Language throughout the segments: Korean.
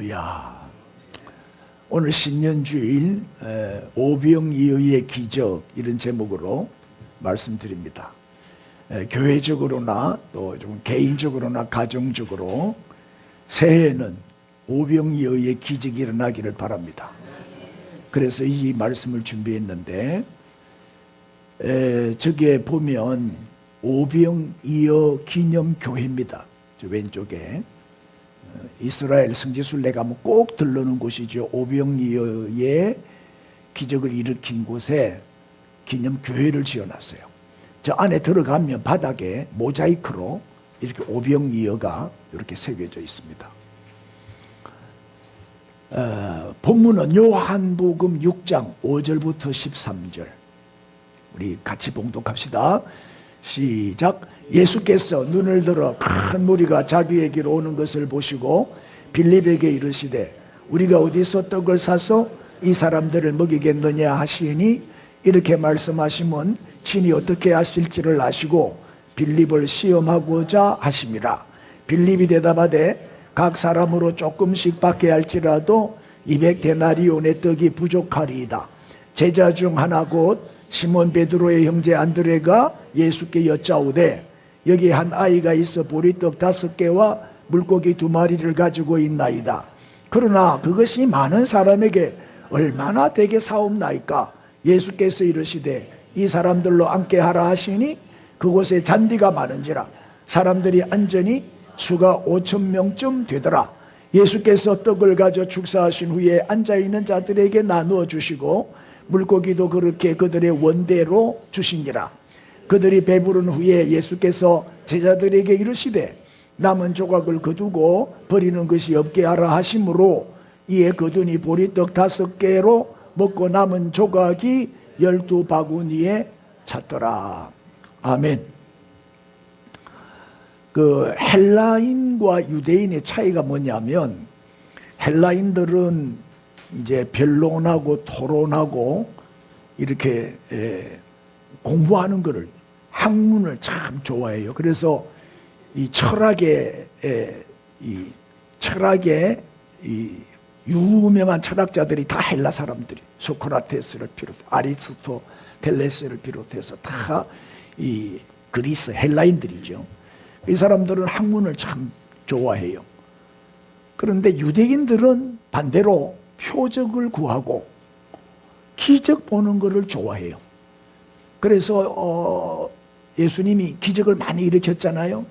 할렐루야. 오늘 신년주일 오병이어의 기적 이런 제목으로 말씀드립니다. 교회적으로나 또 좀 개인적으로나 가정적으로 새해에는 오병이어의 기적이 일어나기를 바랍니다. 그래서 이 말씀을 준비했는데 저기에 보면 오병이어 기념교회입니다. 저 왼쪽에 이스라엘 성지순례 가면 꼭 들르는 곳이죠. 오병이어의 기적을 일으킨 곳에 기념교회를 지어놨어요. 저 안에 들어가면 바닥에 모자이크로 이렇게 오병이어가 이렇게 새겨져 있습니다. 본문은 요한복음 6장 5절부터 13절 우리 같이 봉독합시다. 시작. 예수께서 눈을 들어 큰 무리가 자기에게로 오는 것을 보시고 빌립에게 이르시되 우리가 어디서 떡을 사서 이 사람들을 먹이겠느냐 하시니 이렇게 말씀하시면 친히 어떻게 하실지를 아시고 빌립을 시험하고자 하심이라. 빌립이 대답하되 각 사람으로 조금씩 받게 할지라도 200데나리온의 떡이 부족하리이다. 제자 중 하나 곧 시몬 베드로의 형제 안드레가 예수께 여짜오되 여기 한 아이가 있어 보리떡 5개와 물고기 2마리를 가지고 있나이다. 그러나 그것이 많은 사람에게 얼마나 되게 사옵나이까. 예수께서 이르시되 이 사람들로 앉게 하라 하시니 그곳에 잔디가 많은지라 사람들이 앉으니 수가 5,000명쯤 되더라. 예수께서 떡을 가져 축사하신 후에 앉아있는 자들에게 나누어 주시고 물고기도 그렇게 그들의 원대로 주시니라. 그들이 배부른 후에 예수께서 제자들에게 이르시되 남은 조각을 거두고 버리는 것이 없게 하라 하심으로 이에 거두니 보리떡 5개로 먹고 남은 조각이 12바구니에 찼더라. 아멘. 그 헬라인과 유대인의 차이가 뭐냐면 헬라인들은 이제 변론하고 토론하고 이렇게 공부하는 것을 학문을 참 좋아해요. 그래서 이 철학의 유명한 철학자들이 다 헬라 사람들이 소크라테스를 비롯 아리스토텔레스를 비롯해서 다 이 그리스 헬라인들이죠. 이 사람들은 학문을 참 좋아해요. 그런데 유대인들은 반대로 표적을 구하고 기적 보는 것을 좋아해요. 그래서 예수님이 기적을 많이 일으켰잖아요.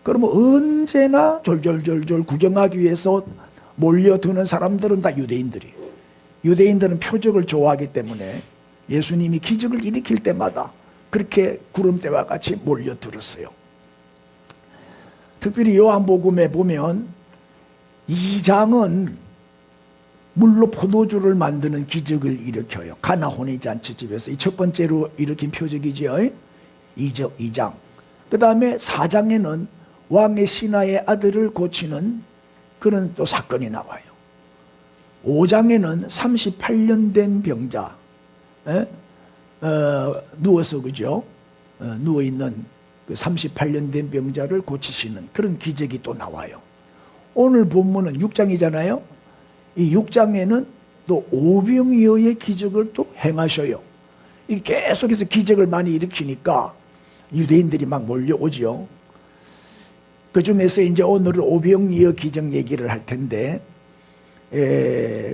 그러면 언제나 졸졸졸졸 구경하기 위해서 몰려드는 사람들은 다 유대인들이에요. 유대인들은 표적을 좋아하기 때문에 예수님이 기적을 일으킬 때마다 그렇게 구름대와 같이 몰려들었어요. 특별히 요한복음에 보면 2장은 물로 포도주를 만드는 기적을 일으켜요. 가나 혼인잔치집에서 이 첫 번째로 일으킨 표적이죠. 2장. 그 다음에 4장에는 왕의 신하의 아들을 고치는 그런 또 사건이 나와요. 5장에는 38년 된 병자 누워서 그죠? 누워있는 그 38년 된 병자를 고치시는 그런 기적이 또 나와요. 오늘 본문은 6장이잖아요. 이 6장에는 또 오병이어의 기적을 또 행하셔요. 이 계속해서 기적을 많이 일으키니까 유대인들이 막 몰려오죠. 그 중에서 이제 오늘은 오병이어 기적 얘기를 할 텐데,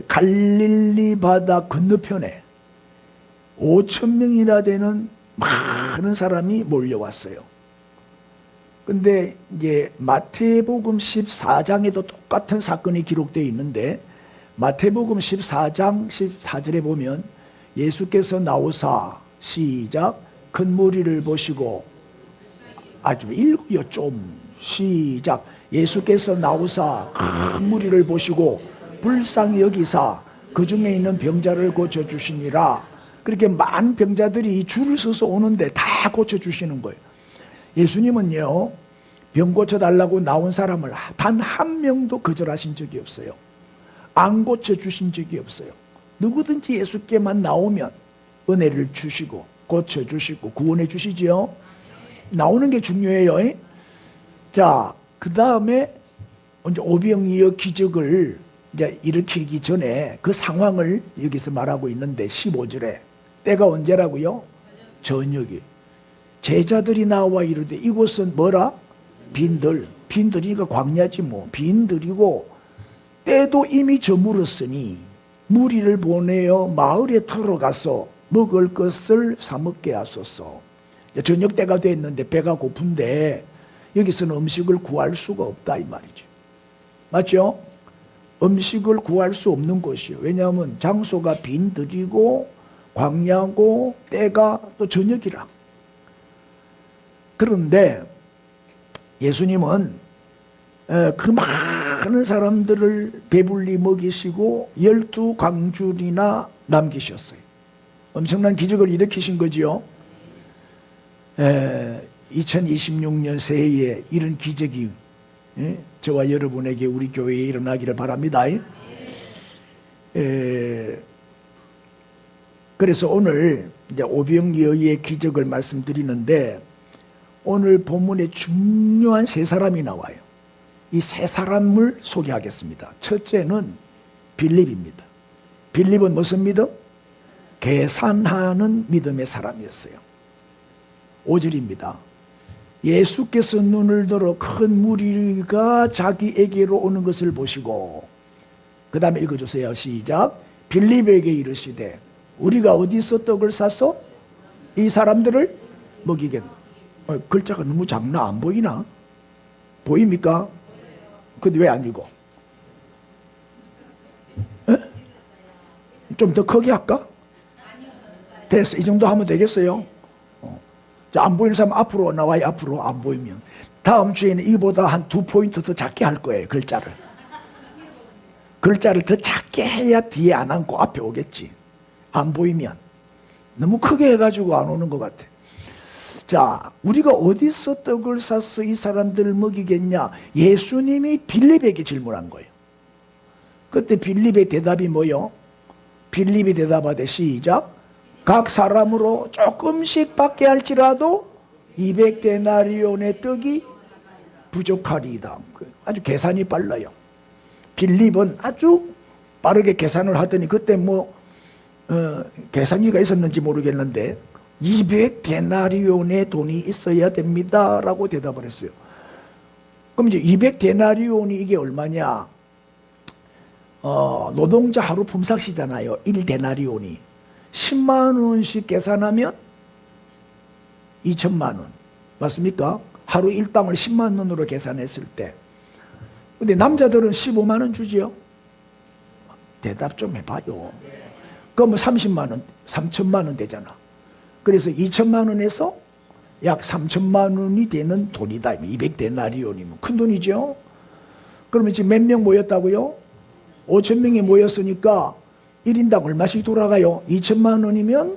갈릴리 바다 건너편에 5,000명이나 되는 많은 사람이 몰려왔어요. 근데 이제 마태복음 14장에도 똑같은 사건이 기록되어 있는데 마태복음 14장 14절에 보면 예수께서 나오사 시작 큰 무리를 보시고 아주 읽어요 좀 시작 예수께서 나오사 큰 무리를 보시고 불쌍히 여기사 그 중에 있는 병자를 고쳐주시니라. 그렇게 많은 병자들이 줄을 서서 오는데 다 고쳐주시는 거예요. 예수님은요 병 고쳐달라고 나온 사람을 단 한 명도 거절하신 적이 없어요. 안 고쳐주신 적이 없어요. 누구든지 예수께만 나오면 은혜를 주시고 고쳐주시고 구원해 주시죠. 나오는 게 중요해요. 자, 그 다음에 이제 오병이어 기적을 이제 일으키기 전에 그 상황을 여기서 말하고 있는데 15절에 때가 언제라고요? 저녁이. 제자들이 나와 이르되 이곳은 뭐라? 빈들이니까 광야지 뭐. 빈들이고 때도 이미 저물었으니 무리를 보내어 마을에 들어가서 먹을 것을 사 먹게 하소서. 저녁 때가 됐는데 배가 고픈데 여기서는 음식을 구할 수가 없다 이 말이죠. 맞죠? 음식을 구할 수 없는 곳이요. 왜냐하면 장소가 빈들이고 광야고 때가 또 저녁이라. 그런데 예수님은 그 많은 사람들을 배불리 먹이시고 12광줄이나 남기셨어요. 엄청난 기적을 일으키신 거지요. 2026년 새해에 이런 기적이 저와 여러분에게 우리 교회에 일어나기를 바랍니다. 그래서 오늘 이제 오병이어의 기적을 말씀드리는데 오늘 본문에 중요한 세 사람이 나와요. 이 세 사람을 소개하겠습니다. 첫째는 빌립입니다. 빌립은 무슨 믿음? 계산하는 믿음의 사람이었어요. 5절입니다. 예수께서 눈을 들어 큰 무리가 자기에게로 오는 것을 보시고, 그 다음에 읽어주세요. 시작. 빌립에게 이르시되 우리가 어디서 떡을 사서 이 사람들을 먹이겠나? 글자가 너무 작나? 안 보이나? 보입니까? 근데 왜 안 읽어? 좀 더 크게 할까? 됐어. 이 정도 하면 되겠어요? 자, 안 보이는 사람 앞으로 나와요. 앞으로. 안 보이면 다음 주에는 이보다 한 2포인트 더 작게 할 거예요. 글자를 더 작게 해야 뒤에 안 앉고 앞에 오겠지. 안 보이면 너무 크게 해가지고 안 오는 것 같아. 자, 우리가 어디서 떡을 사서 이 사람들을 먹이겠냐? 예수님이 빌립에게 질문한 거예요. 그때 빌립의 대답이 뭐요? 빌립이 대답하되 시작. 각 사람으로 조금씩 받게 할지라도 200데나리온의 떡이 부족하리이다. 아주 계산이 빨라요. 빌립은 아주 빠르게 계산을 하더니 그때 계산기가 있었는지 모르겠는데 200데나리온의 돈이 있어야 됩니다 라고 대답을 했어요. 그럼 이제 200데나리온이 이게 얼마냐? 노동자 하루 품삯이잖아요. 1데나리온이 10만 원씩 계산하면 2천만 원 맞습니까? 하루 일당을 10만 원으로 계산했을 때. 근데 남자들은 15만 원 주지요. 대답 좀 해봐요. 그럼 30만 원, 3천만 원 되잖아. 그래서 2천만 원에서 약 3천만 원이 되는 돈이다. 200데나리온이면 큰 돈이죠. 그러면 지금 몇 명 모였다고요? 5천 명이 모였으니까 1인당 얼마씩 돌아가요? 2천만 원이면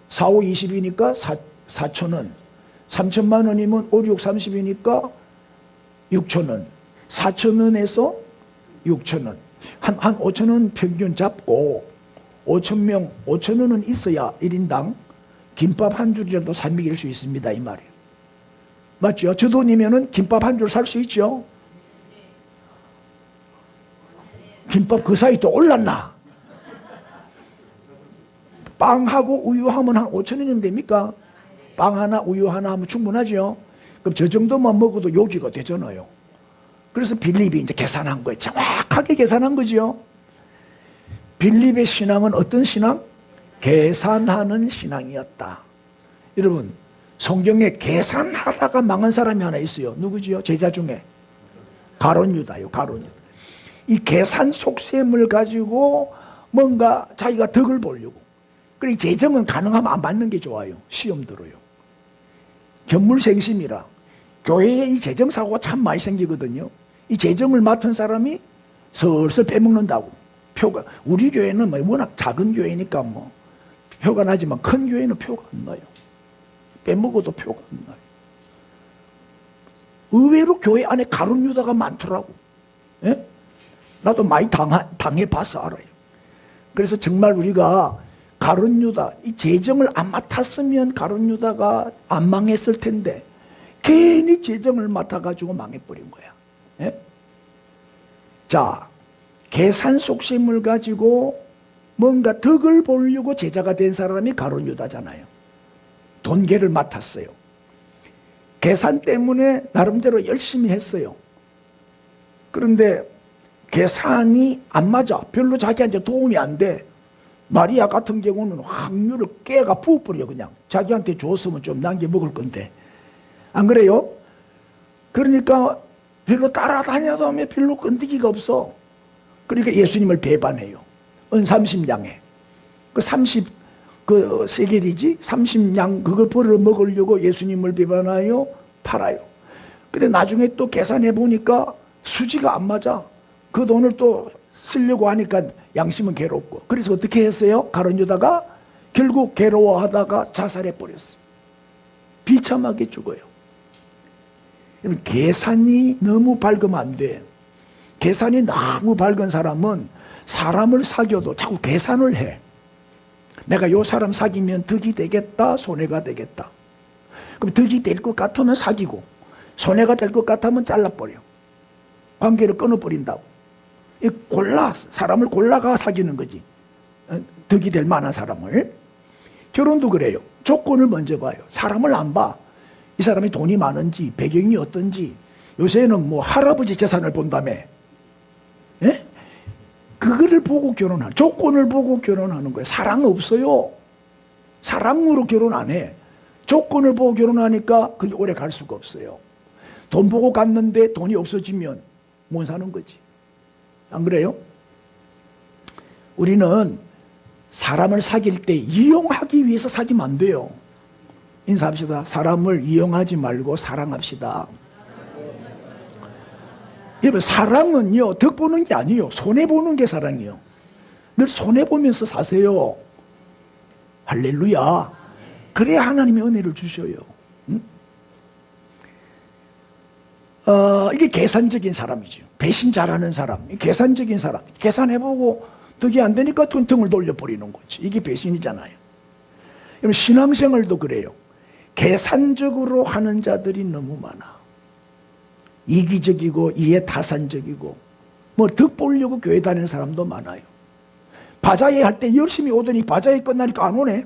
4, 5, 20이니까 4천 원. 3천만 원이면 5, 6, 30이니까 6천 원. 4천 원에서 6천 원. 한 5천 원 평균 잡고 5천 명, 5천 원은 있어야 1인당 김밥 한 줄이라도 사 먹일 수 있습니다. 이 말이에요. 맞죠? 저 돈이면은 김밥 한 줄 살 수 있죠? 김밥 그 사이 또 올랐나? 빵하고 우유하면 한 5천 원이면 됩니까? 빵 하나, 우유 하나 하면 충분하죠? 그럼 저 정도만 먹어도 요기가 되잖아요. 그래서 빌립이 이제 계산한 거예요. 정확하게 계산한 거죠. 빌립의 신앙은 어떤 신앙? 계산하는 신앙이었다. 여러분, 성경에 계산하다가 망한 사람이 하나 있어요. 누구지요? 제자 중에 가룟 유다요. 가룟 유다. 이 계산 속셈을 가지고 뭔가 자기가 덕을 보려고. 그래, 재정은 가능하면 안 받는 게 좋아요. 시험 들어요. 견물생심이라. 교회에 이 재정사고가 참 많이 생기거든요. 이 재정을 맡은 사람이 슬슬 빼먹는다고. 표가, 우리 교회는 워낙 작은 교회니까 표가 나지만 큰 교회는 표가 안 나요. 빼먹어도 표가 안 나요. 의외로 교회 안에 가룟 유다가 많더라고. 예? 나도 많이 당해봐서 알아요. 그래서 정말 우리가 가룟 유다, 이 재정을 안 맡았으면 가룟 유다가 안 망했을 텐데 괜히 재정을 맡아가지고 망해버린 거야. 예? 자, 계산 속셈을 가지고 뭔가 덕을 보려고 제자가 된 사람이 가룟 유다잖아요. 돈계를 맡았어요. 계산 때문에 나름대로 열심히 했어요. 그런데 계산이 안 맞아. 별로 자기한테 도움이 안 돼. 마리아 같은 경우는 확률을 깨가 부어버려. 그냥 자기한테 줬으면 좀 남겨 먹을 건데, 안 그래요? 그러니까 별로 따라다녀도 별로 끈기가 없어. 그러니까 예수님을 배반해요. 은 30냥에 그 30세겔이지 30냥 그걸 벌어 먹으려고 예수님을 배반하여 팔아요. 근데 나중에 또 계산해 보니까 수지가 안 맞아. 그 돈을 또 쓰려고 하니까 양심은 괴롭고, 그래서 어떻게 했어요? 가룟 유다가 결국 괴로워하다가 자살해 버렸어요. 비참하게 죽어요. 계산이 너무 밝으면 안 돼. 계산이 너무 밝은 사람은 사람을 사귀어도 자꾸 계산을 해. 내가 요 사람 사귀면 덕이 되겠다, 손해가 되겠다. 그럼 덕이 될 것 같으면 사귀고, 손해가 될 것 같으면 잘라버려. 관계를 끊어버린다고. 사람을 골라가 사귀는 거지. 덕이 될 만한 사람을. 결혼도 그래요. 조건을 먼저 봐요. 사람을 안 봐. 이 사람이 돈이 많은지, 배경이 어떤지. 요새는 뭐 할아버지 재산을 본다며. 예? 그거를 보고 결혼하는, 조건을 보고 결혼하는 거예요. 사랑 없어요. 사랑으로 결혼 안 해. 조건을 보고 결혼하니까 그게 오래 갈 수가 없어요. 돈 보고 갔는데 돈이 없어지면 못 사는 거지. 안 그래요? 우리는 사람을 사귈 때 이용하기 위해서 사귀면 안 돼요. 인사합시다. 사람을 이용하지 말고 사랑합시다. 여러분, 사랑은요, 덕 보는 게 아니에요. 손해보는 게 사랑이에요. 늘 손해보면서 사세요. 할렐루야. 그래야 하나님이 은혜를 주셔요. 응? 이게 계산적인 사람이죠. 배신 잘하는 사람, 계산적인 사람. 계산해보고 덕이 안 되니까 등을 돌려버리는 거지. 이게 배신이잖아요. 여러분, 신앙생활도 그래요. 계산적으로 하는 자들이 너무 많아. 이기적이고 이해타산적이고 뭐 덕 보려고 교회 다니는 사람도 많아요. 바자회 할 때 열심히 오더니 바자회 끝나니까 안 오네.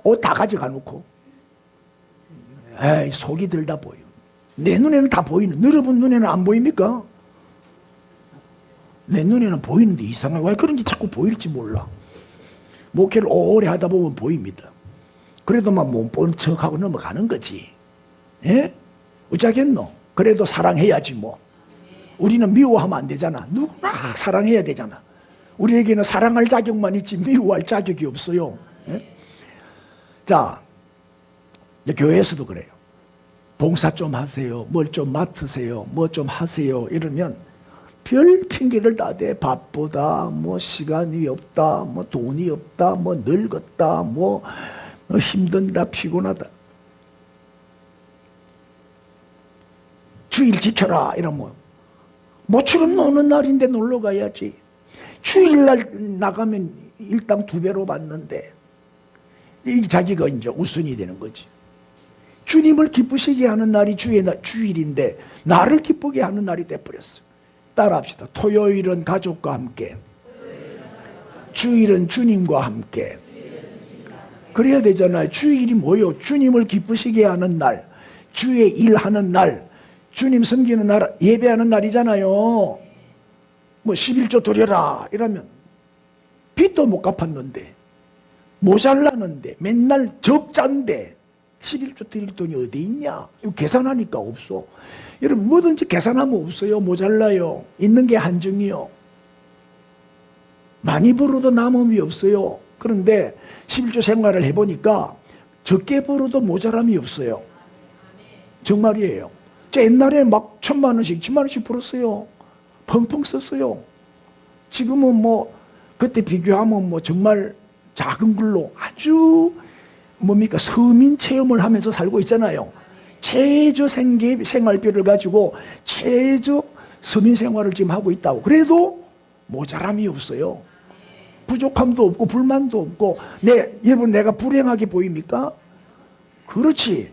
옷 다 가져가 놓고. 에이, 속이 들다 보여. 내 눈에는 다 보이는, 여러분 눈에는 안 보입니까? 내 눈에는 보이는데 이상해. 왜 그런지 자꾸 보일지 몰라. 목회를 오래 하다 보면 보입니다. 그래도 막 못 본 척하고 넘어가는 거지. 예? 어쩌겠노? 그래도 사랑해야지 뭐. 우리는 미워하면 안 되잖아. 누구나 사랑해야 되잖아. 우리에게는 사랑할 자격만 있지 미워할 자격이 없어요. 예? 자, 교회에서도 그래요. 봉사 좀 하세요. 뭘 좀 맡으세요. 뭐 좀 하세요. 이러면 별 핑계를 다 대. 바쁘다, 뭐 시간이 없다, 뭐 돈이 없다, 뭐 늙었다, 뭐 힘든다, 피곤하다. 주일 지켜라 이러면 모처럼 노는 날인데 놀러 가야지. 주일날 나가면 일당 2배로 받는데 이 자기가 이제 우선이 되는 거지. 주님을 기쁘시게 하는 날이 주일인데 나를 기쁘게 하는 날이 돼버렸어. 따라합시다. 토요일은 가족과 함께, 주일은 주님과 함께. 그래야 되잖아요. 주일이 뭐요? 주님을 기쁘시게 하는 날, 주의 일하는 날, 주님 섬기는 날, 예배하는 날이잖아요. 뭐 11조 드려라 이러면 빚도 못 갚았는데, 모자라는데, 맨날 적자인데 11조 드릴 돈이 어디 있냐? 이거 계산하니까 없어. 여러분, 뭐든지 계산하면 없어요. 모자라요. 있는 게 한정이요. 많이 벌어도 남음이 없어요. 그런데 11조 생활을 해보니까 적게 벌어도 모자람이 없어요. 정말이에요. 저 옛날에 막 1,000만 원씩, 10만 원씩 벌었어요. 펑펑 썼어요. 지금은 뭐 그때 비교하면 뭐 정말 작은 걸로 아주 뭡니까 서민 체험을 하면서 살고 있잖아요. 최저 생활비를 가지고 최저 서민 생활을 지금 하고 있다고. 그래도 모자람이 없어요. 부족함도 없고 불만도 없고. 여러분, 내가 불행하게 보입니까? 그렇지.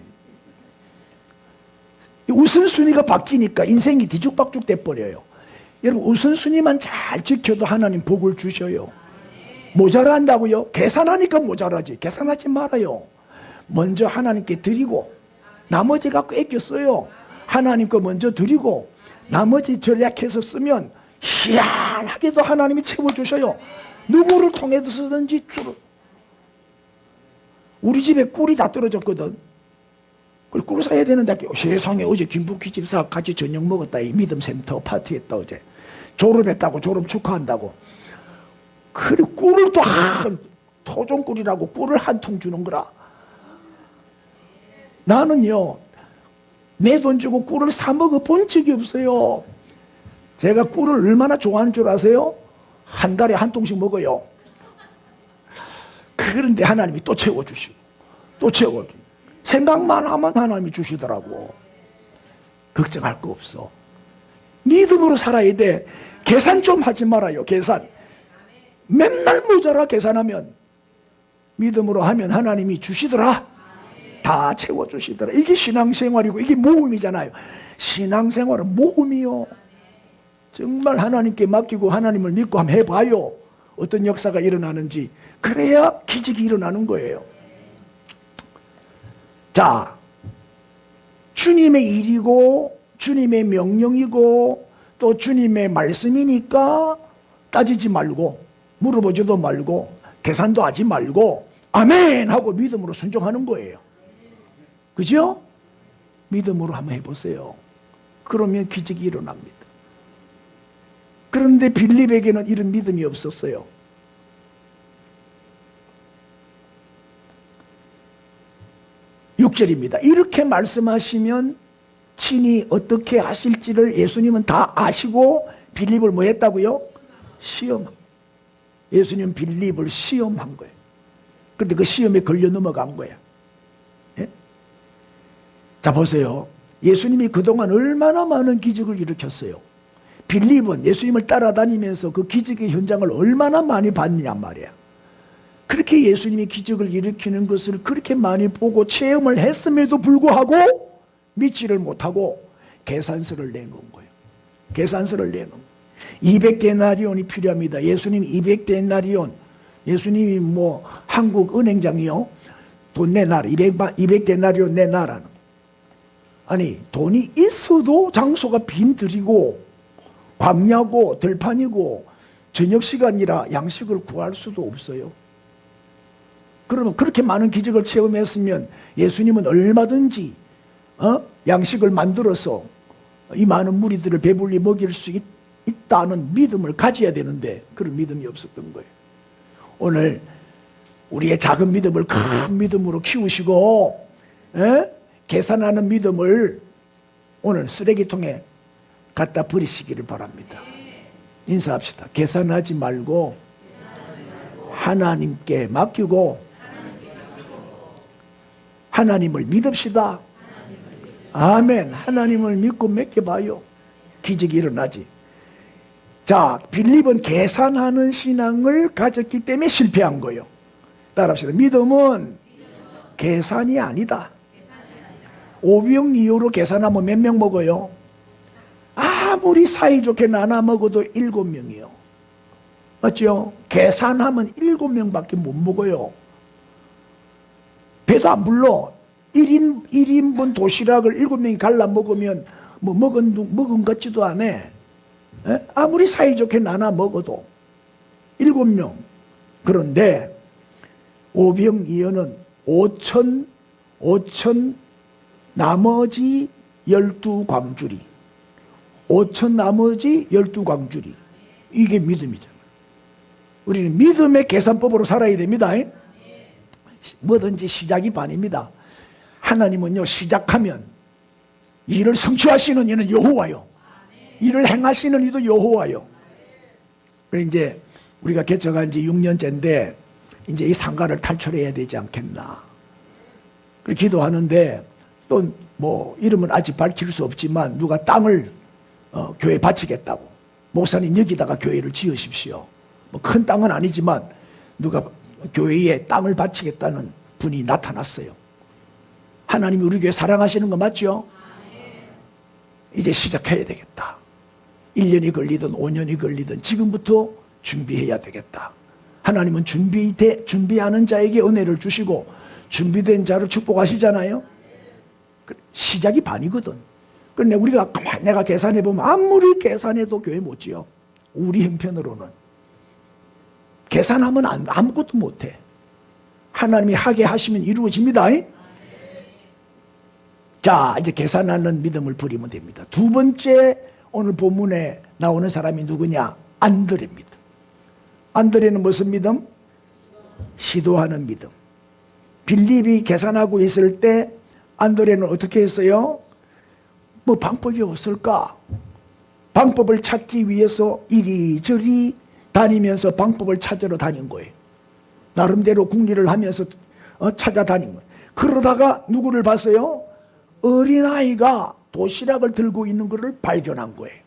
우선순위가 바뀌니까 인생이 뒤죽박죽 돼버려요. 여러분 우선순위만 잘 지켜도 하나님 복을 주셔요. 모자란다고요? 계산하니까 모자라지. 계산하지 말아요. 먼저 하나님께 드리고 나머지 갖고 아껴 써요. 하나님 거 먼저 드리고 나머지 절약해서 쓰면 희한하게도 하나님이 채워주셔요. 누구를 통해서든지 주로. 우리 집에 꿀이 다 떨어졌거든. 그걸 꿀 사야 되는데 세상에 어제 김북희 집사 같이 저녁 먹었다. 이 믿음센터 파티했다 어제. 졸업했다고 졸업 축하한다고. 그리고 꿀을 또 토종꿀이라고 꿀을 한 통 주는 거라. 나는요 내 돈 주고 꿀을 사 먹어 본 적이 없어요. 제가 꿀을 얼마나 좋아하는 줄 아세요? 한 달에 한 통씩 먹어요. 그런데 하나님이 또 채워주시고 또 채워주고 생각만 하면 하나님이 주시더라고. 걱정할 거 없어. 믿음으로 살아야 돼. 계산 좀 하지 말아요. 계산 맨날 모자라. 계산하면 믿음으로 하면 하나님이 주시더라. 다 채워주시더라. 이게 신앙생활이고 이게 모험이잖아요. 신앙생활은 모험이요. 정말 하나님께 맡기고 하나님을 믿고 한번 해봐요. 어떤 역사가 일어나는지. 그래야 기적이 일어나는 거예요. 자, 주님의 일이고 주님의 명령이고 또 주님의 말씀이니까 따지지 말고 물어보지도 말고 계산도 하지 말고 아멘 하고 믿음으로 순종하는 거예요. 그죠? 믿음으로 한번 해보세요. 그러면 기적이 일어납니다. 그런데 빌립에게는 이런 믿음이 없었어요. 6절입니다. 이렇게 말씀하시면 친히 어떻게 하실지를 예수님은 다 아시고 빌립을 뭐 했다고요? 시험한. 예수님은 빌립을 시험한 거예요. 그런데 그 시험에 걸려 넘어간 거예요. 예? 자 보세요. 예수님이 그동안 얼마나 많은 기적을 일으켰어요. 빌립은 예수님을 따라다니면서 그 기적의 현장을 얼마나 많이 봤냐 말이야. 그렇게 예수님이 기적을 일으키는 것을 그렇게 많이 보고 체험을 했음에도 불구하고 믿지를 못하고 계산서를 내놓은 거예요. 계산서를 내놓은 거예요. 200데나리온이 필요합니다. 예수님 200데나리온. 예수님이 뭐 한국 은행장이요. 돈 내놔라. 200데나리온 내놔라는. 아니 돈이 있어도 장소가 빈들이고 광야고 들판이고 저녁 시간이라 양식을 구할 수도 없어요. 그러면 그렇게 많은 기적을 체험했으면 예수님은 얼마든지 양식을 만들어서 이 많은 무리들을 배불리 먹일 수 있다는 믿음을 가져야 되는데 그런 믿음이 없었던 거예요. 오늘 우리의 작은 믿음을 큰 믿음으로 키우시고 계산하는 믿음을 오늘 쓰레기통에 갖다 버리시기를 바랍니다. 인사합시다. 계산하지 말고 하나님께 맡기고 하나님을 믿읍시다. 아멘. 하나님을 믿고 맡겨봐요. 기적이 일어나지. 자, 빌립은 계산하는 신앙을 가졌기 때문에 실패한 거예요. 따라합시다. 믿음은 계산이 아니다. 5병 이후로 계산하면 몇 명 먹어요? 아무리 사이좋게 나눠 먹어도 7명이요. 맞죠? 계산하면 7명밖에 못 먹어요. 배도 안 불러. 1인분 도시락을 7명이 갈라 먹으면 뭐 먹은 것 같지도 않아. 에? 아무리 사이좋게 나눠 먹어도 7명. 그런데 5병 이어는 5천 나머지 12광주리. 5천 나머지 12광주리. 이게 믿음이잖아요. 우리는 믿음의 계산법으로 살아야 됩니다. 뭐든지 시작이 반입니다. 하나님은요 시작하면 일을 성취하시는 이는 여호와요. 일을 행하시는 이도 여호와요. 그래서 이제 우리가 개척한 지 6년째인데 이제 이 상가를 탈출해야 되지 않겠나. 그렇게 기도하는데 또 뭐 이름은 아직 밝힐 수 없지만 누가 땅을 교회에 바치겠다고. 목사님 여기다가 교회를 지으십시오. 뭐 큰 땅은 아니지만 누가 교회에 땅을 바치겠다는 분이 나타났어요. 하나님이 우리 교회 사랑하시는 거 맞죠? 이제 시작해야 되겠다. 1년이 걸리든 5년이 걸리든 지금부터 준비해야 되겠다. 하나님은 준비하는 자에게 은혜를 주시고 준비된 자를 축복하시잖아요. 시작이 반이거든. 그런데 우리가 내가 계산해보면 아무리 계산해도 교회 못 지어. 우리 형편으로는 계산하면 아무것도 못해. 하나님이 하게 하시면 이루어집니다. 자, 이제 계산하는 믿음을 버리면 됩니다. 두 번째 오늘 본문에 나오는 사람이 누구냐? 안드레입니다. 안드레는 무슨 믿음? 시도하는 믿음. 빌립이 계산하고 있을 때 안드레는 어떻게 했어요? 뭐 방법이 없을까? 방법을 찾기 위해서 이리저리 다니면서 방법을 찾으러 다닌 거예요. 나름대로 궁리를 하면서 찾아다닌 거예요. 그러다가 누구를 봤어요? 어린아이가 도시락을 들고 있는 것을 발견한 거예요.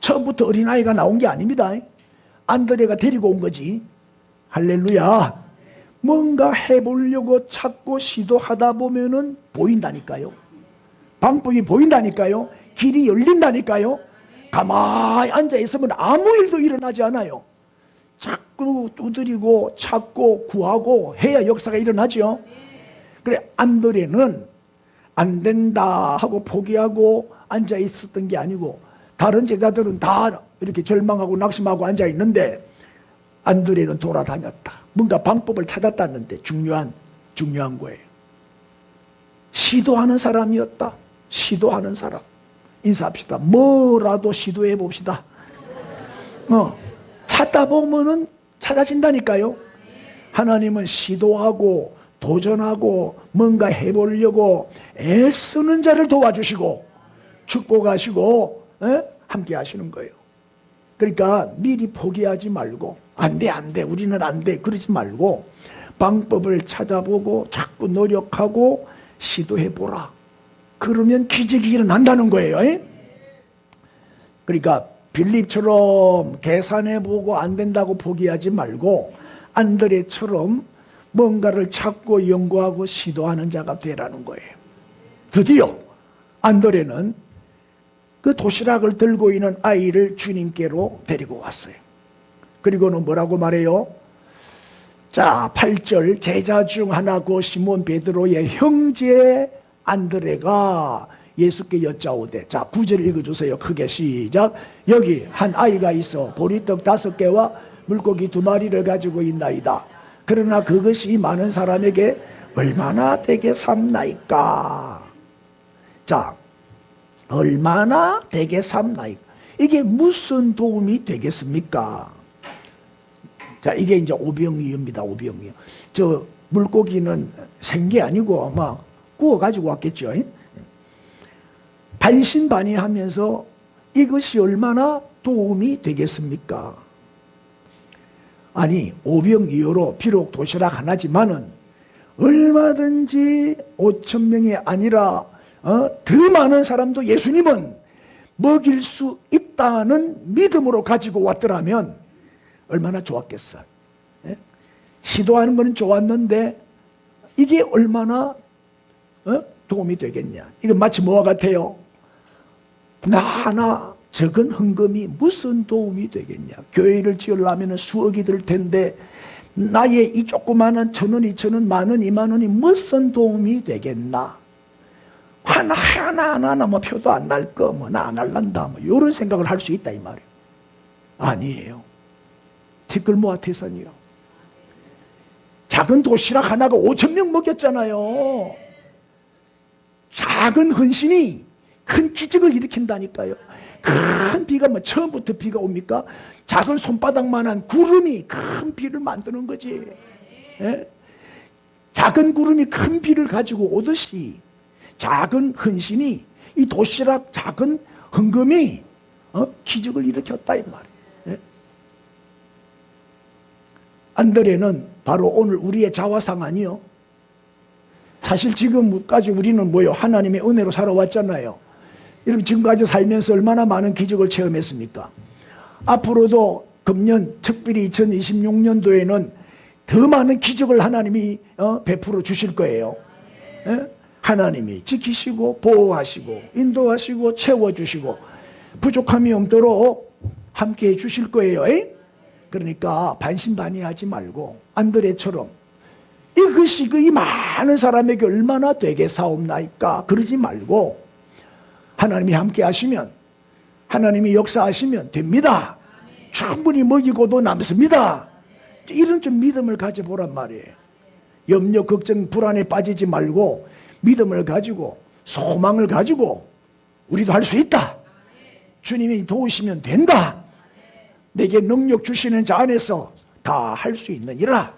처음부터 어린아이가 나온 게 아닙니다. 안드레가 데리고 온 거지. 할렐루야. 뭔가 해보려고 찾고 시도하다 보면은 보인다니까요. 방법이 보인다니까요. 길이 열린다니까요. 가만히 앉아있으면 아무 일도 일어나지 않아요. 자꾸 두드리고 찾고 구하고 해야 역사가 일어나죠. 그래, 안드레는 안 된다 하고 포기하고 앉아있었던 게 아니고 다른 제자들은 다 이렇게 절망하고 낙심하고 앉아있는데 안드레는 돌아다녔다. 뭔가 방법을 찾았다는데 중요한 거예요. 시도하는 사람이었다. 시도하는 사람. 인사합시다. 뭐라도 시도해 봅시다. 찾다 보면은 찾아진다니까요. 하나님은 시도하고 도전하고 뭔가 해보려고 애쓰는 자를 도와주시고 축복하시고 함께 하시는 거예요. 그러니까 미리 포기하지 말고 안 돼 우리는 안 돼 그러지 말고 방법을 찾아보고 자꾸 노력하고 시도해보라. 그러면 기적이 일어난다는 거예요. 그러니까 빌립처럼 계산해보고 안 된다고 포기하지 말고 안드레처럼 뭔가를 찾고 연구하고 시도하는 자가 되라는 거예요. 드디어 안드레는 그 도시락을 들고 있는 아이를 주님께로 데리고 왔어요. 그리고는 뭐라고 말해요? 자, 8절 제자 중 하나 고 시몬 베드로의 형제 안드레가 예수께 여짜오되. 자, 9절 읽어주세요. 크게 시작. 여기 한 아이가 있어 보리떡 5개와 물고기 2마리를 가지고 있나이다. 그러나 그것이 많은 사람에게 얼마나 되게 삼나이까. 자, 얼마나 되게 삼나이까. 이게 무슨 도움이 되겠습니까? 자, 이게 이제 오병이어입니다. 오병이어. 저 물고기는 생게 아니고 아마 구워가지고 왔겠죠. 반신반의하면서 이것이 얼마나 도움이 되겠습니까? 아니, 오병이어로 비록 도시락 하나지만은 얼마든지 5,000명이 아니라 더 많은 사람도 예수님은 먹일 수 있다는 믿음으로 가지고 왔더라면 얼마나 좋았겠어. 시도하는 것은 좋았는데 이게 얼마나 도움이 되겠냐. 이건 마치 뭐와 같아요? 나 하나 적은 헌금이 무슨 도움이 되겠냐. 교회를 지으려면 수억이 들 텐데 나의 이 조그마한 1,000원, 2,000원, 10,000원, 20,000원이 무슨 도움이 되겠나. 하나 뭐 표도 안 날 거 뭐 나 안 할란다 뭐 이런 생각을 할 수 있다 이 말이에요. 아니에요. 티끌모아태산이요. 작은 도시락 하나가 5,000명 먹였잖아요. 작은 헌신이 큰 기적을 일으킨다니까요. 큰 비가 뭐 처음부터 비가 옵니까? 작은 손바닥만한 구름이 큰 비를 만드는 거지. 예? 작은 구름이 큰 비를 가지고 오듯이 작은 헌신이 이 도시락 작은 헌금이 기적을 일으켰다 이 말이에요. 예? 안드레는 바로 오늘 우리의 자화상 아니요. 사실 지금까지 우리는 뭐요? 하나님의 은혜로 살아왔잖아요. 여러분 지금까지 살면서 얼마나 많은 기적을 체험했습니까? 앞으로도 금년 특별히 2026년도에는 더 많은 기적을 하나님이 베풀어 주실 거예요. 예? 하나님이 지키시고 보호하시고 인도하시고 채워주시고 부족함이 없도록 함께 해 주실 거예요. 에이? 그러니까 반신반의하지 말고 안드레처럼 이것이 이 많은 사람에게 얼마나 되게 사옵나이까 그러지 말고 하나님이 함께 하시면, 하나님이 역사하시면 됩니다. 충분히 먹이고도 남습니다. 이런 좀 믿음을 가져보란 말이에요. 염려, 걱정, 불안에 빠지지 말고 믿음을 가지고 소망을 가지고 우리도 할 수 있다. 주님이 도우시면 된다. 내게 능력 주시는 자 안에서 다 할 수 있느니라.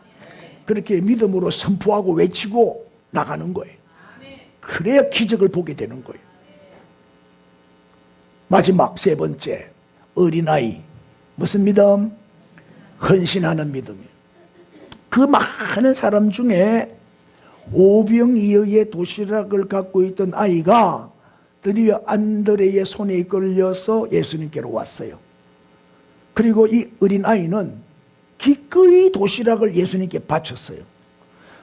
그렇게 믿음으로 선포하고 외치고 나가는 거예요. 그래야 기적을 보게 되는 거예요. 마지막 세 번째, 어린아이. 무슨 믿음? 헌신하는 믿음이에요. 그 많은 사람 중에 오병이어의 도시락을 갖고 있던 아이가 드디어 안드레의 손에 이끌려서 예수님께로 왔어요. 그리고 이 어린아이는 기꺼이 도시락을 예수님께 바쳤어요.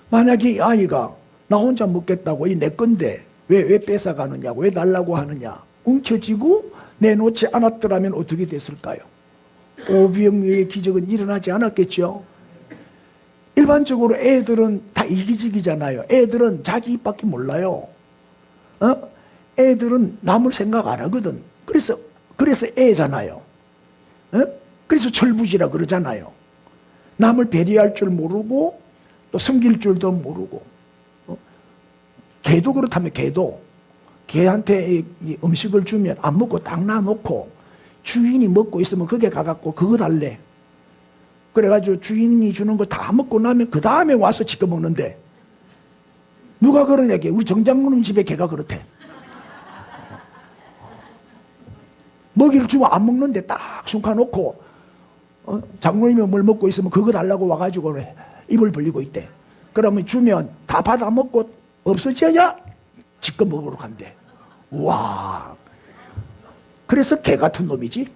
만약에 이 아이가 나 혼자 먹겠다고, 이 내 건데 왜 뺏어가느냐고, 왜 달라고 하느냐, 움켜쥐고 내놓지 않았더라면 어떻게 됐을까요? 오병이어의 기적은 일어나지 않았겠죠. 일반적으로 애들은 다 이기적이잖아요. 애들은 자기 입밖에 몰라요. 애들은 남을 생각 안 하거든. 그래서 애잖아요. 그래서 철부지라 그러잖아요. 남을 배려할 줄 모르고 또 섬길 줄도 모르고. 개도 그렇다면 개한테 음식을 주면 안 먹고 딱 놔놓고 주인이 먹고 있으면 거기에 가갖고 그거 달래. 그래가지고 주인이 주는 거 다 먹고 나면 그 다음에 와서 지켜 먹는데, 누가 그러냐? 우리 정장모님 집에 개가 그렇대. 먹이를 주면 안 먹는데 딱 숨가놓고 장모님이 뭘 먹고 있으면 그거 달라고 와가지고 입을 벌리고 있대. 그러면 주면 다 받아 먹고 없어져야 지껏 먹으러 간대. 와, 그래서 개 같은 놈이지.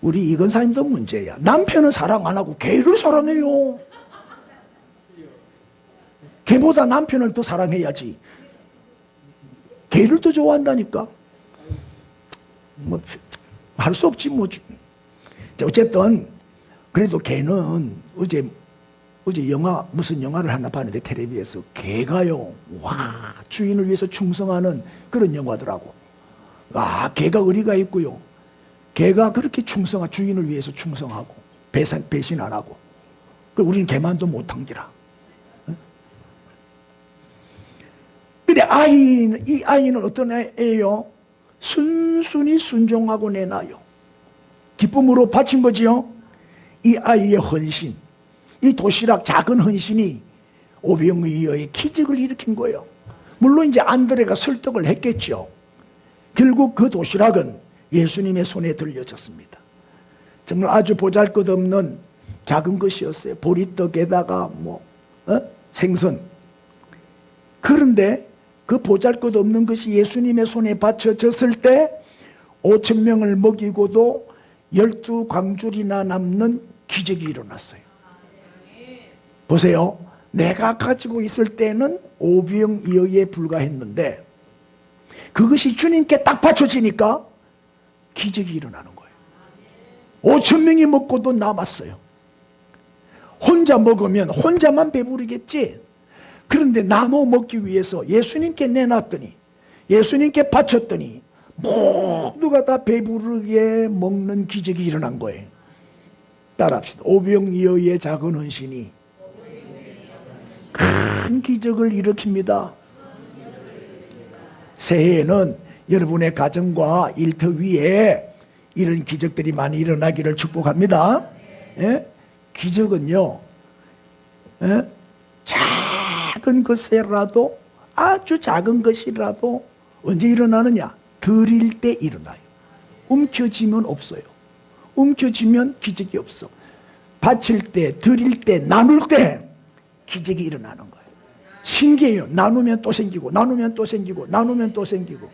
우리 이건사님도 문제야. 남편은 사랑 안 하고 개를 사랑해요. 개보다 남편을 더 사랑해야지. 개를 더 좋아한다니까. 뭐 할 수 없지 뭐. 어쨌든 그래도 개는 어제 무슨 영화를 하나 봤는데 텔레비에서 개가요, 와, 주인을 위해서 충성하는 그런 영화더라고. 아, 개가 의리가 있고요. 개가 그렇게 주인을 위해서 충성하고 배신 안 하고. 우리는 개만도 못한 기라. 근데 이 아이는 어떤 애예요? 순순히 순종하고 내놔요. 기쁨으로 바친 거지요. 이 아이의 헌신, 이 도시락 작은 헌신이 오병이어의 기적을 일으킨 거예요. 물론 이제 안드레가 설득을 했겠죠. 결국 그 도시락은 예수님의 손에 들려졌습니다. 정말 아주 보잘것없는 작은 것이었어요. 보리떡에다가 생선. 그런데 그 보잘것없는 것이 예수님의 손에 받쳐졌을 때 5,000명을 먹이고도 12광줄이나 남는 기적이 일어났어요. 보세요. 내가 가지고 있을 때는 오병이어에 불과했는데 그것이 주님께 딱 받쳐지니까 기적이 일어나는 거예요. 5,000명이 먹고도 남았어요. 혼자 먹으면 혼자만 배부르겠지. 그런데 나눠 먹기 위해서 예수님께 내놨더니, 예수님께 바쳤더니 모두가 다 배부르게 먹는 기적이 일어난 거예요. 따라합시다. 오병이어의 작은 헌신이 큰 기적을 일으킵니다. 새해에는 여러분의 가정과 일터 위에 이런 기적들이 많이 일어나기를 축복합니다. 예? 기적은요, 예? 작은 것이라도, 아주 작은 것이라도 언제 일어나느냐? 드릴 때 일어나요. 움켜쥐면 없어요. 움켜쥐면 기적이 없어. 바칠 때, 드릴 때, 나눌 때 기적이 일어나는 거예요. 신기해요. 나누면 또 생기고, 나누면 또 생기고, 나누면 또 생기고.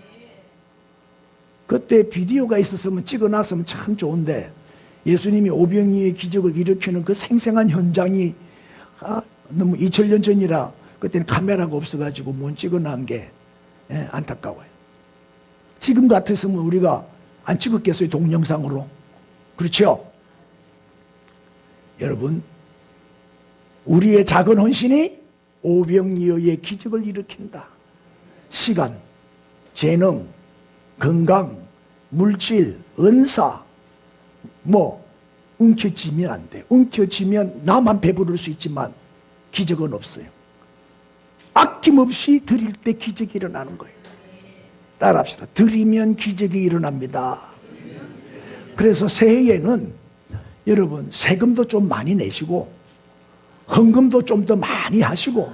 그때 비디오가 있었으면 찍어놨으면 참 좋은데, 예수님이 오병이의 기적을 일으키는 그 생생한 현장이 너무 2000년 전이라 그때는 카메라가 없어가지고 못 찍어놓은 게 안타까워요. 지금 같았으면 우리가 안 찍었겠어요, 동영상으로. 그렇죠? 여러분, 우리의 작은 헌신이 오병이어의 기적을 일으킨다. 시간, 재능, 건강, 물질, 은사, 움켜쥐면 안 돼. 움켜쥐면 나만 배부를 수 있지만 기적은 없어요. 아낌없이 드릴 때 기적이 일어나는 거예요. 따라합시다. 드리면 기적이 일어납니다. 그래서 새해에는 여러분 세금도 좀 많이 내시고 헌금도 좀 더 많이 하시고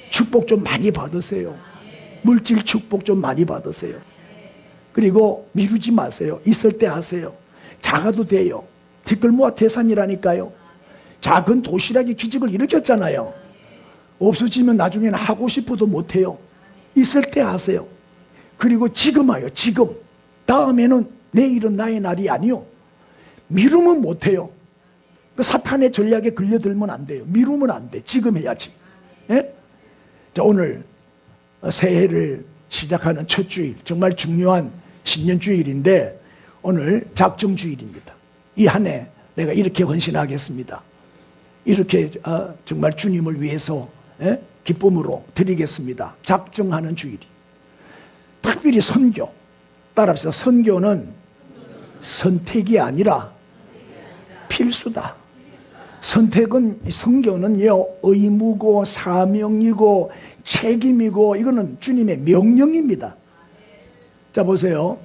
축복 좀 많이 받으세요. 물질 축복 좀 많이 받으세요. 그리고 미루지 마세요. 있을 때 하세요. 작아도 돼요. 티끌 모아 태산이라니까요. 작은 도시락이 기적을 일으켰잖아요. 없어지면 나중에는 하고 싶어도 못해요. 있을 때 하세요. 그리고 지금 하요. 지금. 다음에는 내일은 나의 날이 아니요. 미루면 못해요. 그 사탄의 전략에 걸려들면 안 돼요. 미루면 안 돼. 지금 해야지. 예? 자, 오늘 새해를 시작하는 첫 주일, 정말 중요한 신년주일인데 오늘 작정주일입니다. 이 한 해 내가 이렇게 헌신하겠습니다. 이렇게 정말 주님을 위해서 기쁨으로 드리겠습니다. 작정하는 주일이. 특별히 선교. 따라합시다. 선교는 선택이 아니라 필수다. 선교는요, 의무고 사명이고 책임이고 이거는 주님의 명령입니다. 자, 보세요.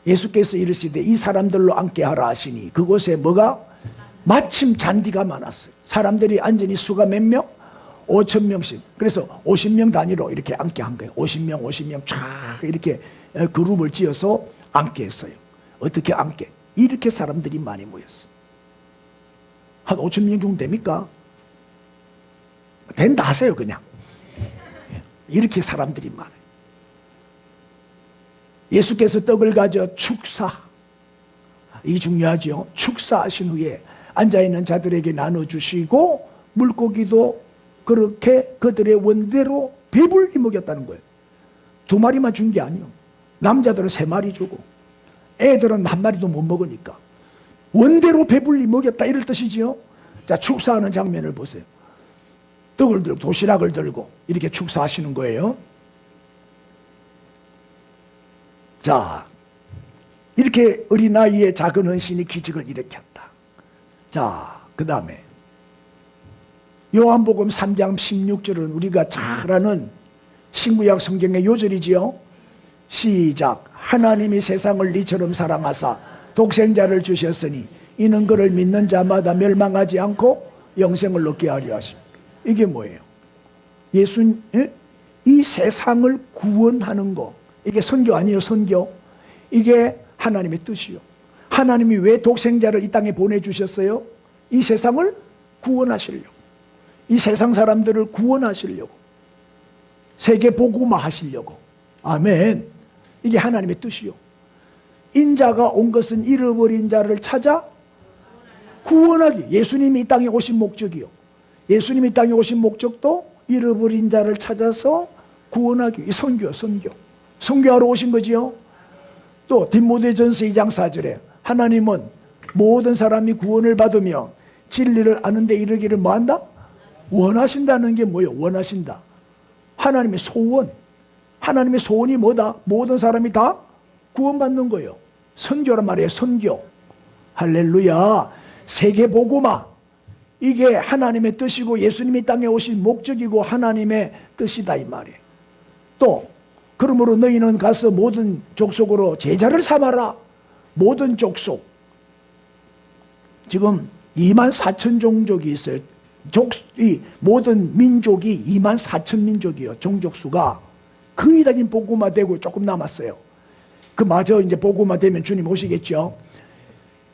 예수께서 이르시되 이 사람들로 앉게 하라 하시니 그곳에 뭐가? 마침 잔디가 많았어요. 사람들이 앉으니 수가 몇 명? 5,000명씩. 그래서 50명 단위로 이렇게 앉게 한 거예요. 50명, 50명 쫙 이렇게 그룹을 지어서 앉게 했어요. 어떻게 앉게? 이렇게 사람들이 많이 모였어요. 한 5,000명 정도 됩니까? 된다 하세요, 그냥. 이렇게 사람들이 많아요. 예수께서 떡을 가져 축사, 이게 중요하죠. 축사하신 후에 앉아있는 자들에게 나눠주시고 물고기도 그렇게 그들의 원대로 배불리 먹였다는 거예요. 2마리만 준 게 아니에요. 남자들은 3마리 주고 애들은 1마리도 못 먹으니까 원대로 배불리 먹였다 이럴 뜻이지요. 자, 축사하는 장면을 보세요. 떡을 들고 도시락을 들고 이렇게 축사하시는 거예요. 자, 이렇게 어린아이의 작은 헌신이 기적을 일으켰다. 자, 그 다음에 요한복음 3장 16절은 우리가 잘 아는 신구약 성경의 요절이지요. 시작. 하나님이 세상을 이처럼 사랑하사 독생자를 주셨으니 이는 그를 믿는 자마다 멸망하지 않고 영생을 얻게 하려 하십니다. 이게 뭐예요? 이 세상을 구원하는 거, 이게 선교 아니에요? 선교. 이게 하나님의 뜻이요. 하나님이 왜 독생자를 이 땅에 보내주셨어요? 이 세상을 구원하시려고, 이 세상 사람들을 구원하시려고, 세계 복음화 하시려고. 아멘. 이게 하나님의 뜻이요. 인자가 온 것은 잃어버린 자를 찾아 구원하기. 예수님이 이 땅에 오신 목적이요. 예수님이 이 땅에 오신 목적도 잃어버린 자를 찾아서 구원하기. 이 선교요, 선교. 선교하러 오신 거지요. 또 디모데전서 2장 4절에 하나님은 모든 사람이 구원을 받으며 진리를 아는 데 이르기를 뭐한다? 원하신다는 게 뭐예요? 원하신다. 하나님의 소원. 하나님의 소원이 뭐다? 모든 사람이 다 구원받는 거예요. 선교란 말이에요. 선교. 할렐루야. 세계 복음화. 이게 하나님의 뜻이고 예수님이 땅에 오신 목적이고 하나님의 뜻이다 이 말이에요. 또 그러므로 너희는 가서 모든 족속으로 제자를 삼아라. 모든 족속. 지금 24,000 종족이 있어요. 이 모든 민족이 24,000 민족이요. 종족수가 거의 다 지금 복음화되고 조금 남았어요. 그 마저 이제 복음화되면 주님 오시겠죠.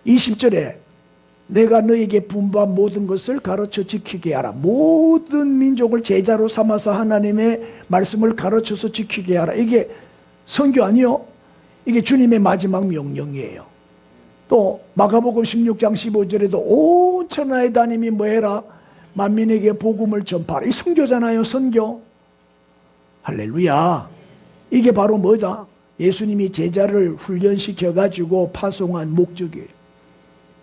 20절에 내가 너에게 분부한 모든 것을 가르쳐 지키게 하라. 모든 민족을 제자로 삼아서 하나님의 말씀을 가르쳐서 지키게 하라. 이게 선교 아니요? 이게 주님의 마지막 명령이에요. 또 마가복음 16장 15절에도 온 천하에 다님이 뭐해라? 만민에게 복음을 전파하라. 이 선교잖아요. 선교. 할렐루야. 이게 바로 뭐다? 예수님이 제자를 훈련시켜가지고 파송한 목적이에요.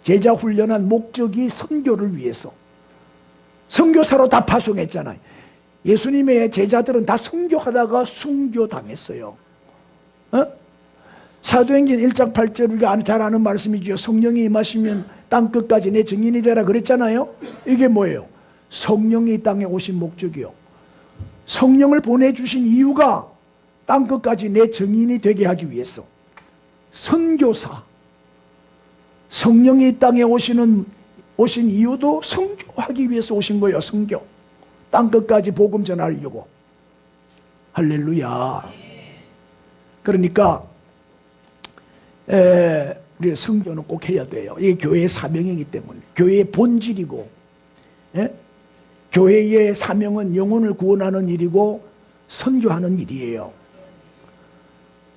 제자 훈련한 목적이 선교를 위해서. 선교사로 다 파송했잖아요. 예수님의 제자들은 다 선교하다가 순교당했어요. 사도행전 1장 8절 우리가 잘 아는 말씀이죠. 성령이 임하시면 땅끝까지 내 증인이 되라 그랬잖아요. 이게 뭐예요? 성령이 이 땅에 오신 목적이요. 성령을 보내주신 이유가 땅끝까지 내 증인이 되게 하기 위해서. 선교사. 성령이 이 땅에 오신 이유도 선교하기 위해서 오신 거예요. 선교. 땅끝까지 복음 전하려고. 할렐루야. 그러니까 우리가 선교는 꼭 해야 돼요. 이게 교회의 사명이기 때문에. 교회의 본질이고, 교회의 사명은 영혼을 구원하는 일이고 선교하는 일이에요.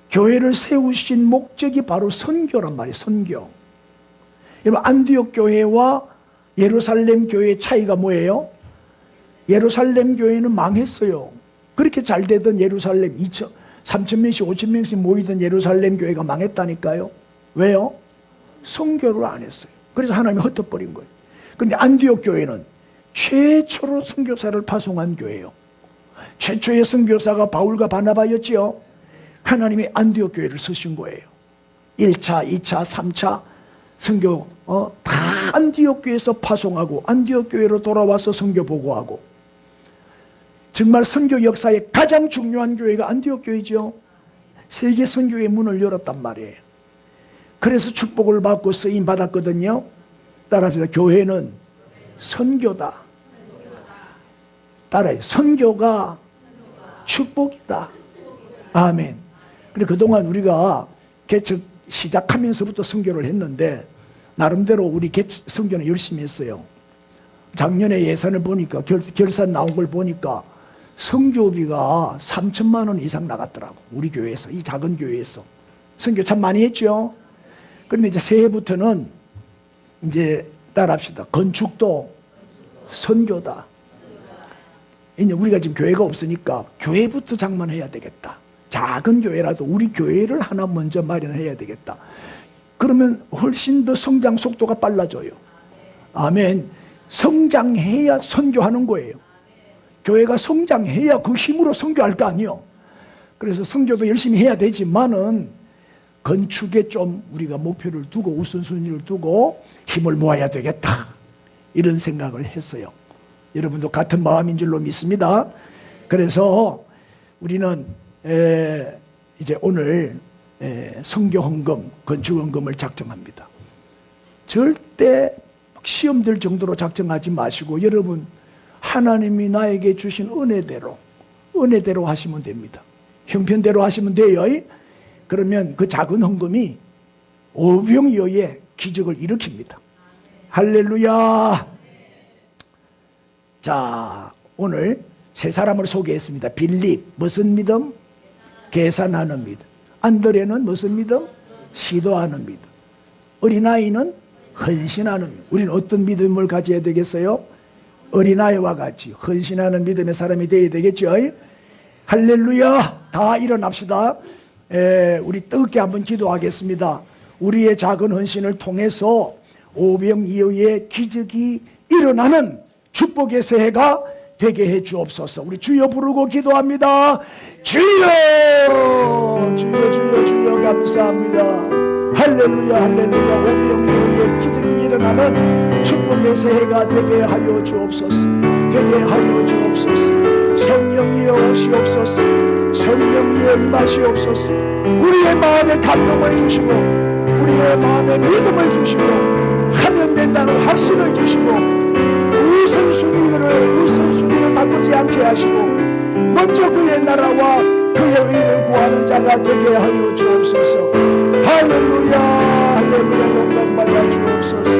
교회를 세우신 목적이 바로 선교란 말이에요. 선교. 여러분, 안디옥 교회와 예루살렘 교회의 차이가 뭐예요? 예루살렘 교회는 망했어요. 그렇게 잘 되던 예루살렘 3,000명씩 5,000명씩 모이던 예루살렘 교회가 망했다니까요. 왜요? 선교를 안 했어요. 그래서 하나님이 흩어버린 거예요. 그런데 안디옥 교회는 최초로 선교사를 파송한 교회예요. 최초의 선교사가 바울과 바나바였지요. 하나님이 안디옥 교회를 쓰신 거예요. 1차, 2차, 3차 선교 다 안디옥 교회에서 파송하고 안디옥 교회로 돌아와서 선교 보고하고, 정말 선교 역사의 가장 중요한 교회가 안디옥 교회죠. 세계 선교의 문을 열었단 말이에요. 그래서 축복을 받고 쓰임 받았거든요. 따라합시다. 교회는 선교다. 따라해요. 선교가 축복이다. 아멘. 그리고 그동안 우리가 개척 시작하면서부터 선교를 했는데 나름대로 우리 선교는 열심히 했어요. 작년에 예산을 보니까 결산 나온 걸 보니까 선교비가 3천만 원 이상 나갔더라고. 우리 교회에서, 이 작은 교회에서 선교 참 많이 했죠. 그런데 이제 새해부터는 이제 따라합시다. 건축도 선교다. 이제 우리가 지금 교회가 없으니까 교회부터 장만해야 되겠다. 작은 교회라도 우리 교회를 하나 먼저 마련해야 되겠다. 그러면 훨씬 더 성장 속도가 빨라져요. 아멘. 성장해야 선교하는 거예요. 교회가 성장해야 그 힘으로 선교할 거 아니에요. 그래서 선교도 열심히 해야 되지만은 건축에 좀 우리가 목표를 두고 우선순위를 두고 힘을 모아야 되겠다. 이런 생각을 했어요. 여러분도 같은 마음인 줄로 믿습니다. 그래서 우리는 이제 오늘 선교헌금, 건축헌금을 작정합니다. 절대 시험될 정도로 작정하지 마시고 여러분 하나님이 나에게 주신 은혜대로 하시면 됩니다. 형편대로 하시면 돼요. 그러면 그 작은 헌금이 오병이어의 기적을 일으킵니다. 할렐루야. 자, 오늘 세 사람을 소개했습니다. 빌립, 무슨 믿음? 계산하는 믿음. 안드레는 무슨 믿음? 시도하는 믿음. 어린아이는 헌신하는 믿음. 우리는 어떤 믿음을 가져야 되겠어요? 어린아이와 같이 헌신하는 믿음의 사람이 되어야 되겠죠. 할렐루야. 다 일어납시다. 우리 뜨겁게 한번 기도하겠습니다. 우리의 작은 헌신을 통해서 오병이어의 기적이 일어나는 축복의 새해가 되게 해 주옵소서. 우리 주여 부르고 기도합니다. 주여, 주여, 주여, 주여, 감사합니다. 할렐루야, 할렐루야. 오병이어의 기적이 일어나는 축복의 새해가 되게 하여 주옵소서. 되게 하여 주옵소서. 성령이여 오시옵소서. 성령이여 임하시옵소서. 우리의 마음에 감동을 주시고 우리의 마음에 믿음을 주시고 하면 된다는 확신을 주시고 우선순위를 바꾸지 않게 하시고 먼저 그의 나라와 그의 의를 구하는 자가 되게 하여 주옵소서. 할렐루야, 할렐루야. 영광 받아 주옵소서.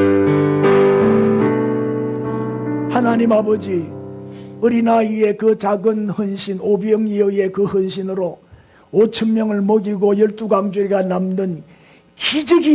하나님 아버지, 어린아이의 그 작은 헌신, 오병이어의 그 헌신으로 5,000명을 먹이고 12광주리가 남는 기적이